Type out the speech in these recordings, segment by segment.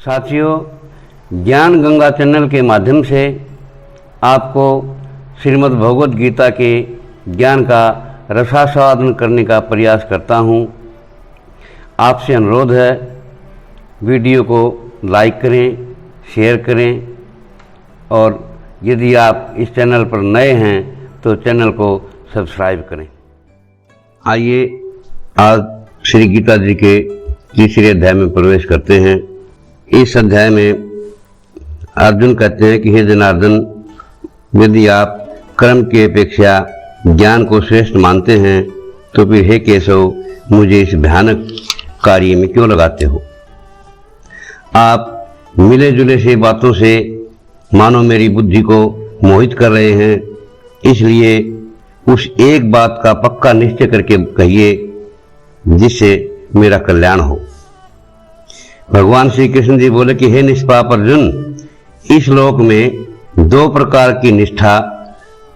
साथियों, ज्ञान गंगा चैनल के माध्यम से आपको श्रीमद् भगवद गीता के ज्ञान का रसास्वादन करने का प्रयास करता हूँ। आपसे अनुरोध है, वीडियो को लाइक करें, शेयर करें और यदि आप इस चैनल पर नए हैं तो चैनल को सब्सक्राइब करें। आइए आज श्री गीता जी के तीसरे अध्याय में प्रवेश करते हैं। इस अध्याय में अर्जुन कहते हैं कि हे जनार्दन, यदि आप कर्म की अपेक्षा ज्ञान को श्रेष्ठ मानते हैं तो फिर हे केशव, मुझे इस भयानक कार्य में क्यों लगाते हो? आप मिले जुले से बातों से मानो मेरी बुद्धि को मोहित कर रहे हैं, इसलिए उस एक बात का पक्का निश्चय करके कहिए जिससे मेरा कल्याण हो। भगवान श्री कृष्ण जी बोले कि हे निष्पाप अर्जुन, इस श्लोक में दो प्रकार की निष्ठा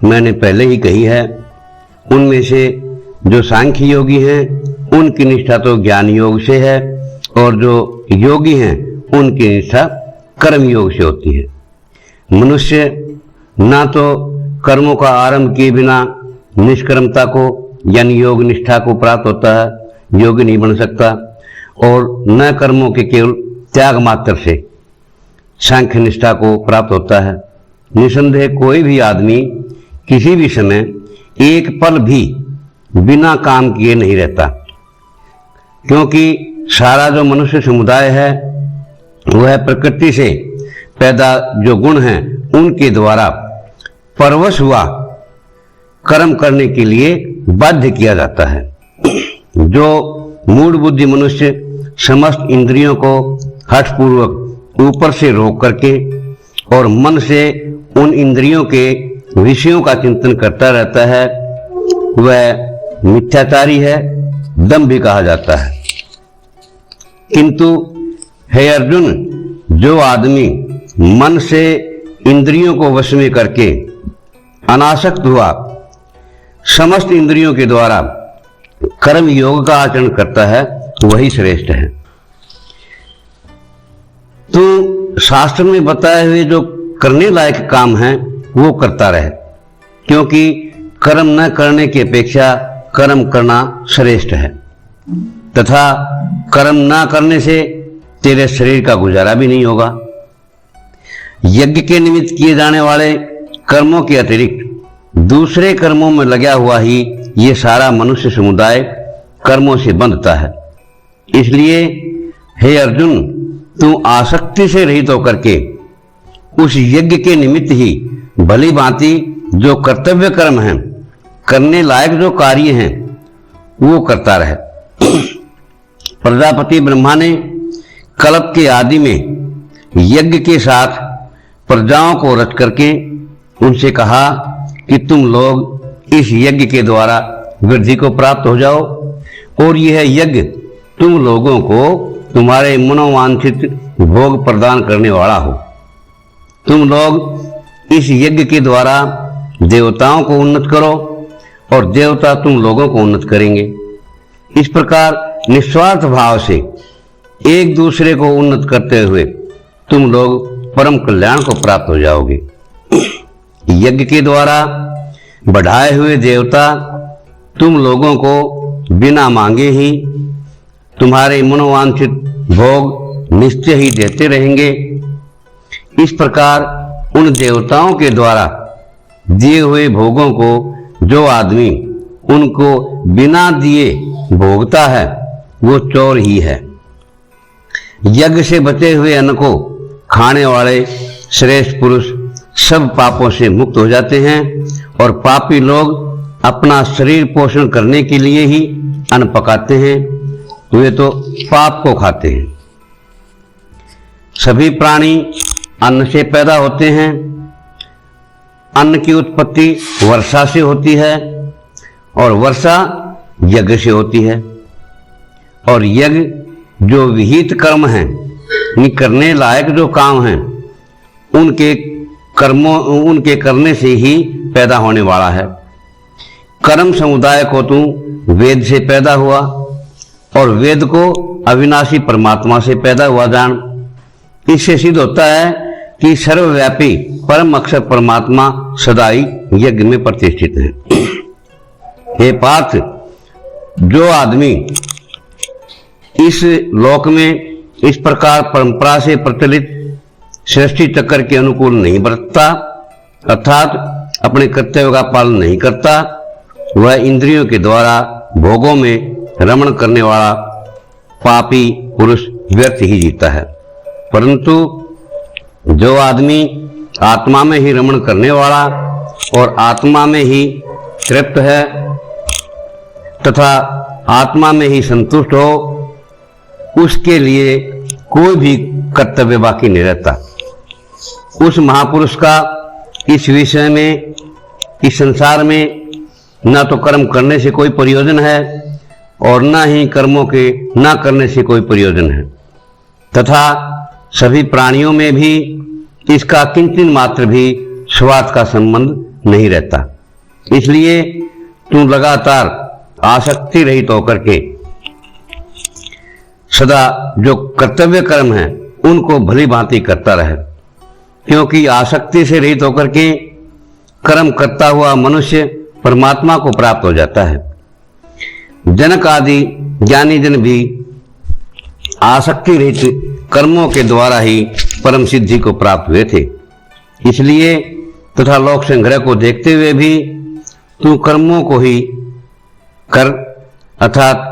मैंने पहले ही कही है। उनमें से जो सांख्य योगी हैं उनकी निष्ठा तो ज्ञान योग से है और जो योगी हैं उनकी निष्ठा कर्म योग से होती है। मनुष्य ना तो कर्मों का आरंभ किए बिना निष्कर्मता को यानी योग निष्ठा को प्राप्त होता है, योगी नहीं बन सकता, और न कर्मों के केवल त्याग मात्र से सांख्य निष्ठा को प्राप्त होता है। निसंदेह कोई भी आदमी किसी भी समय एक पल भी बिना काम किए नहीं रहता, क्योंकि सारा जो मनुष्य समुदाय है वह प्रकृति से पैदा जो गुण हैं उनके द्वारा परवश हुआ कर्म करने के लिए बाध्य किया जाता है। जो मूढ़ बुद्धि मनुष्य समस्त इंद्रियों को हठपूर्वक ऊपर से रोक करके और मन से उन इंद्रियों के विषयों का चिंतन करता रहता है, वह मिथ्याचारी है, दम्भ भी कहा जाता है। किंतु हे अर्जुन, जो आदमी मन से इंद्रियों को वश में करके अनासक्त हुआ समस्त इंद्रियों के द्वारा कर्म योग का आचरण करता है, वही श्रेष्ठ है। तो शास्त्र में बताए हुए जो करने लायक काम है वो करता रहे, क्योंकि कर्म न करने की अपेक्षा कर्म करना श्रेष्ठ है, तथा कर्म न करने से तेरे शरीर का गुजारा भी नहीं होगा। यज्ञ के निमित्त किए जाने वाले कर्मों के अतिरिक्त दूसरे कर्मों में लगा हुआ ही ये सारा मनुष्य समुदाय कर्मों से बंधता है। इसलिए हे अर्जुन, तू आसक्ति से रहित होकर के उस यज्ञ के निमित्त ही भली भांति जो कर्तव्य कर्म हैं, करने लायक जो कार्य हैं, वो करता रहे। प्रजापति ब्रह्मा ने कल्प के आदि में यज्ञ के साथ प्रजाओं को रच करके उनसे कहा कि तुम लोग इस यज्ञ के द्वारा वृद्धि को प्राप्त हो जाओ और यह यज्ञ तुम लोगों को तुम्हारे मनोवांछित भोग प्रदान करने वाला हो। तुम लोग इस यज्ञ के द्वारा देवताओं को उन्नत करो और देवता तुम लोगों को उन्नत करेंगे। इस प्रकार निस्वार्थ भाव से एक दूसरे को उन्नत करते हुए तुम लोग परम कल्याण को प्राप्त हो जाओगे। यज्ञ के द्वारा बढ़ाए हुए देवता तुम लोगों को बिना मांगे ही तुम्हारे मनोवांछित भोग निश्चय ही देते रहेंगे। इस प्रकार उन देवताओं के द्वारा दिए हुए भोगों को जो आदमी उनको बिना दिए भोगता है वो चोर ही है। यज्ञ से बचे हुए अन्न को खाने वाले श्रेष्ठ पुरुष सब पापों से मुक्त हो जाते हैं और पापी लोग अपना शरीर पोषण करने के लिए ही अन्न पकाते हैं, वे तो पाप को खाते हैं। सभी प्राणी अन्न से पैदा होते हैं। अन्न की उत्पत्ति वर्षा से होती है और वर्षा यज्ञ से होती है, और यज्ञ जो विहित कर्म हैं, करने लायक जो काम हैं, उनके करने से ही पैदा होने वाला है। कर्म समुदाय को तू वेद से पैदा हुआ और वेद को अविनाशी परमात्मा से पैदा हुआ जान। इससे सिद्ध होता है कि सर्वव्यापी परम अक्षर परमात्मा सदाई यज्ञ में प्रतिष्ठित है। हे पार्थ, जो आदमी इस लोक में इस प्रकार परंपरा से प्रचलित सृष्टि चक्र के अनुकूल नहीं बरतता, अर्थात अपने कर्तव्य का पालन नहीं करता, वह इंद्रियों के द्वारा भोगों में रमण करने वाला पापी पुरुष व्यर्थ ही जीता है। परंतु जो आदमी आत्मा में ही रमण करने वाला और आत्मा में ही तृप्त है तथा आत्मा में ही संतुष्ट हो, उसके लिए कोई भी कर्तव्य बाकी नहीं रहता। उस महापुरुष का इस विषय में, इस संसार में न तो कर्म करने से कोई प्रयोजन है और न ही कर्मों के न करने से कोई प्रयोजन है, तथा सभी प्राणियों में भी इसका किंचित मात्र भी स्वार्थ का संबंध नहीं रहता। इसलिए तू लगातार आसक्ति रहित होकर के सदा जो कर्तव्य कर्म है उनको भली भांति करता रहे, क्योंकि आसक्ति से रहित होकर के कर्म करता हुआ मनुष्य परमात्मा को प्राप्त हो जाता है। जनक आदि ज्ञानी जन भी आसक्ति रहित कर्मों के द्वारा ही परम सिद्धि को प्राप्त हुए थे। इसलिए तथा लोक संग्रह को देखते हुए भी तू कर्मों को ही कर, अर्थात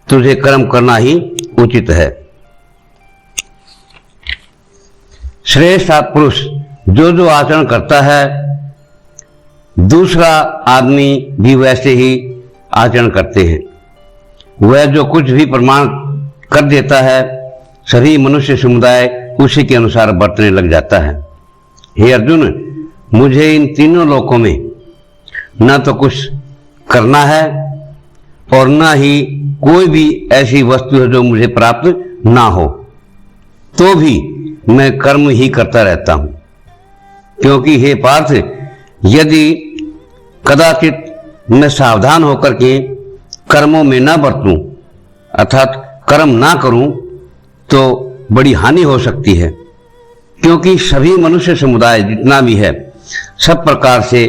तुझे कर्म करना ही उचित है। श्रेष्ठ पुरुष जो जो आचरण करता है, दूसरा आदमी भी वैसे ही आचरण करते हैं। वह जो कुछ भी प्रमाण कर देता है, सभी मनुष्य समुदाय उसी के अनुसार बरतने लग जाता है। हे अर्जुन, मुझे इन तीनों लोकों में न तो कुछ करना है और न ही कोई भी ऐसी वस्तु है जो मुझे प्राप्त ना हो, तो भी मैं कर्म ही करता रहता हूं। क्योंकि हे पार्थ, यदि कदाचित मैं सावधान होकर के कर्मों में न बरतूं, अर्थात कर्म ना करूं, तो बड़ी हानि हो सकती है। क्योंकि सभी मनुष्य समुदाय जितना भी है, सब प्रकार से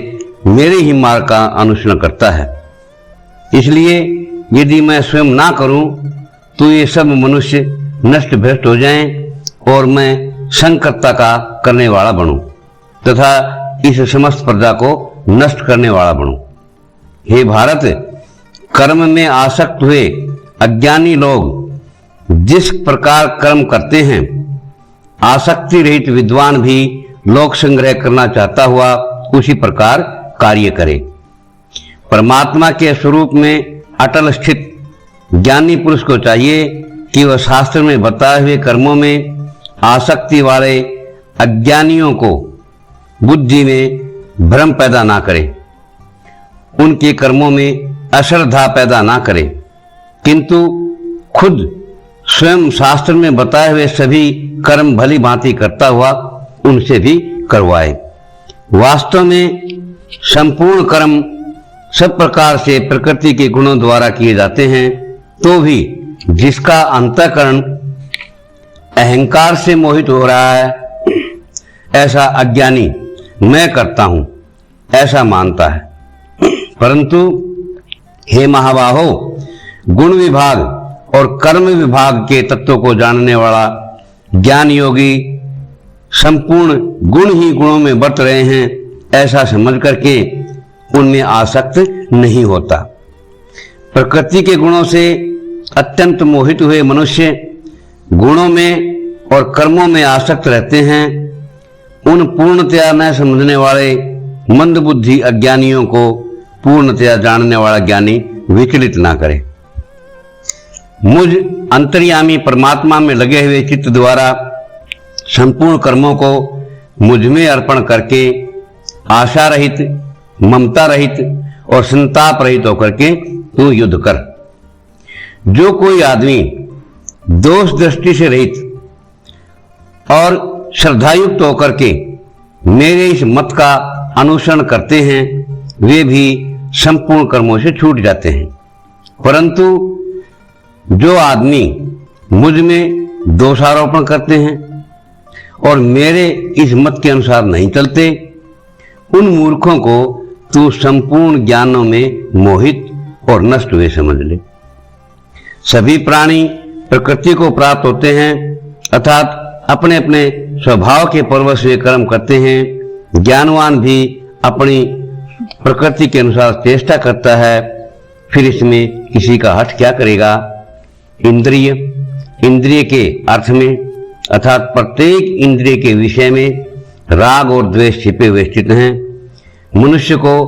मेरे ही मार्ग का अनुसरण करता है। इसलिए यदि मैं स्वयं ना करूं तो ये सब मनुष्य नष्ट भ्रष्ट हो जाएं और मैं संकर्ता का करने वाला बनूं तथा इस समस्त प्रजा को नष्ट करने वाला बनूं। हे भारत, कर्म में आसक्त हुए अज्ञानी लोग जिस प्रकार कर्म करते हैं, आसक्ति रहित विद्वान भी लोक संग्रह करना चाहता हुआ उसी प्रकार कार्य करे। परमात्मा के स्वरूप में अटल स्थित ज्ञानी पुरुष को चाहिए कि वह शास्त्र में बताए हुए कर्मों में आसक्ति वाले अज्ञानियों को बुद्धि में भ्रम पैदा ना करे, उनके कर्मों में अश्रद्धा पैदा ना करे, किंतु खुद स्वयं शास्त्र में बताए हुए सभी कर्म भली भांति करता हुआ उनसे भी करवाए। वास्तव में संपूर्ण कर्म सब प्रकार से प्रकृति के गुणों द्वारा किए जाते हैं, तो भी जिसका अंतःकरण अहंकार से मोहित हो रहा है, ऐसा अज्ञानी मैं करता हूं ऐसा मानता है। परंतु हे महाबाहो, गुण विभाग और कर्म विभाग के तत्वों को जानने वाला ज्ञान योगी संपूर्ण गुण ही गुणों में बरत रहे हैं ऐसा समझ करके उनमें आसक्त नहीं होता। प्रकृति के गुणों से अत्यंत मोहित हुए मनुष्य गुणों में और कर्मों में आसक्त रहते हैं। उन पूर्णतया न समझने वाले मंदबुद्धि अज्ञानियों को पूर्णतया जानने वाला ज्ञानी विचलित ना करे। मुझ अंतर्यामी परमात्मा में लगे हुए चित्त द्वारा संपूर्ण कर्मों को मुझ में अर्पण करके आशा रहित, ममता रहित और संताप रहित होकर के तू युद्ध कर। जो कोई आदमी दोष दृष्टि से रहित और श्रद्धायुक्त होकर के मेरे इस मत का अनुसरण करते हैं, वे भी संपूर्ण कर्मों से छूट जाते हैं। परंतु जो आदमी मुझ में दोषारोपण करते हैं, और मेरे इस मत के अनुसार नहीं चलते, उन मूर्खों को तू संपूर्ण ज्ञानों में मोहित और नष्ट हुए समझ ले। सभी प्राणी प्रकृति को प्राप्त होते हैं, अर्थात अपने अपने स्वभाव के परवश हुए कर्म करते हैं। ज्ञानवान भी अपनी प्रकृति के अनुसार चेष्टा करता है, फिर इसमें किसी का हठ क्या करेगा। इंद्रिय के अर्थ में अर्थात प्रत्येक इंद्रिय के विषय में राग और द्वेष छिपे हुए स्थित हैं। मनुष्य को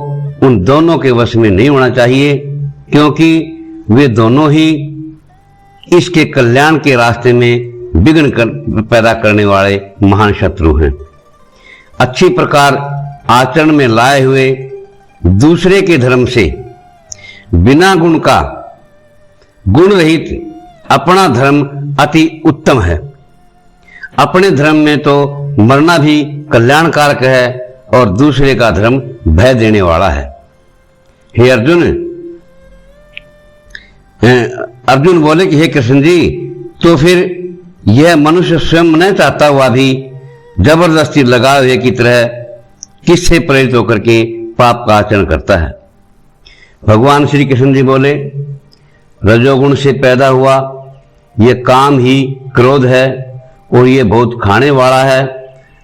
उन दोनों के वश में नहीं होना चाहिए, क्योंकि वे दोनों ही इसके कल्याण के रास्ते में विघ्न पैदा करने वाले महान शत्रु हैं। अच्छी प्रकार आचरण में लाए हुए दूसरे के धर्म से बिना गुण का गुण रहित अपना धर्म अति उत्तम है। अपने धर्म में तो मरना भी कल्याणकारक है और दूसरे का धर्म भय देने वाला है। हे अर्जुन, अर्जुन बोले कि हे कृष्ण जी, तो फिर यह मनुष्य स्वयं न चाहता हुआ भी जबरदस्ती लगाए हुए की तरह किससे प्रेरित होकर के पाप का आचरण करता है। भगवान श्री कृष्ण जी बोले, रजोगुण से पैदा हुआ यह काम ही क्रोध है और ये बहुत खाने वाला है,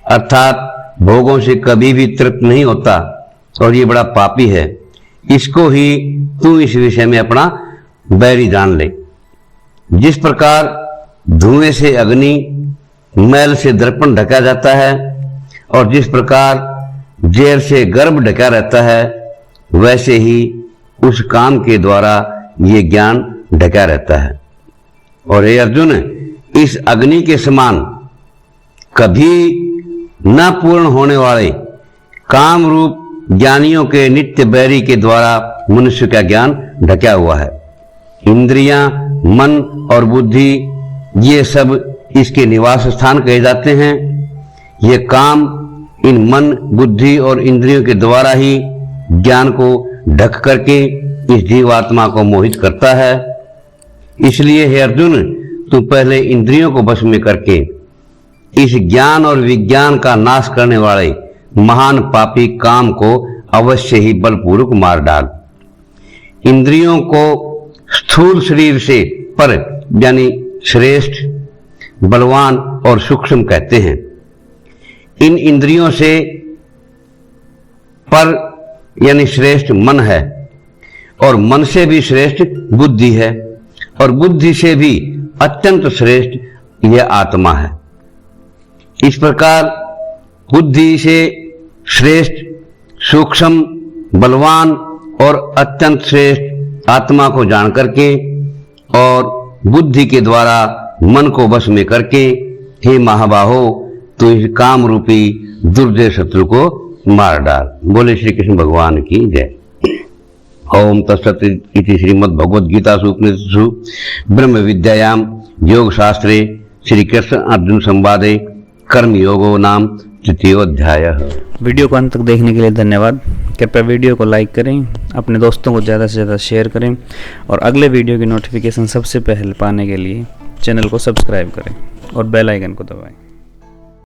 अर्थात भोगों से कभी भी तृप्त नहीं होता और ये बड़ा पापी है। इसको ही तू इस विषय में अपना बैरी जान ले। जिस प्रकार धुएं से अग्नि, मैल से दर्पण ढका जाता है और जिस प्रकार जहर से गर्भ ढका रहता है, वैसे ही उस काम के द्वारा ये ज्ञान ढका रहता है। और हे अर्जुन, इस अग्नि के समान कभी न पूर्ण होने वाले काम रूप ज्ञानियों के नित्य बैरी के द्वारा मनुष्य का ज्ञान ढका हुआ है। इंद्रियां, मन और बुद्धि ये सब इसके निवास स्थान कहे जाते हैं। ये काम इन मन, बुद्धि और इंद्रियों के द्वारा ही ज्ञान को ढक करके इस जीवात्मा को मोहित करता है। इसलिए हे अर्जुन, तू पहले इंद्रियों को वश में करके इस ज्ञान और विज्ञान का नाश करने वाले महान पापी काम को अवश्य ही बलपूर्वक मार डाल। इंद्रियों को स्थूल शरीर से पर यानी श्रेष्ठ, बलवान और सूक्ष्म कहते हैं। इन इंद्रियों से पर यानी श्रेष्ठ मन है और मन से भी श्रेष्ठ बुद्धि है और बुद्धि से भी अत्यंत श्रेष्ठ यह आत्मा है। इस प्रकार बुद्धि से श्रेष्ठ, सूक्ष्म, बलवान और अत्यंत श्रेष्ठ आत्मा को जान करके और बुद्धि के द्वारा मन को वश में करके, हे महाबाहो, तो इस काम रूपी दुर्जय शत्रु को मार डाल। बोले श्री कृष्ण भगवान की जय। ओम तत्सत इति श्रीमद् भगवद गीतासु उपनिषत्सु ब्रह्म विद्यायां योग शास्त्रे श्री कृष्ण अर्जुन संवादे कर्म योगो नाम तृतीयोऽध्यायः। वीडियो को अंत तक देखने के लिए धन्यवाद। कृपया वीडियो को लाइक करें, अपने दोस्तों को ज़्यादा से ज़्यादा शेयर करें और अगले वीडियो की नोटिफिकेशन सबसे पहले पाने के लिए चैनल को सब्सक्राइब करें और बेल आइकन को दबाएं।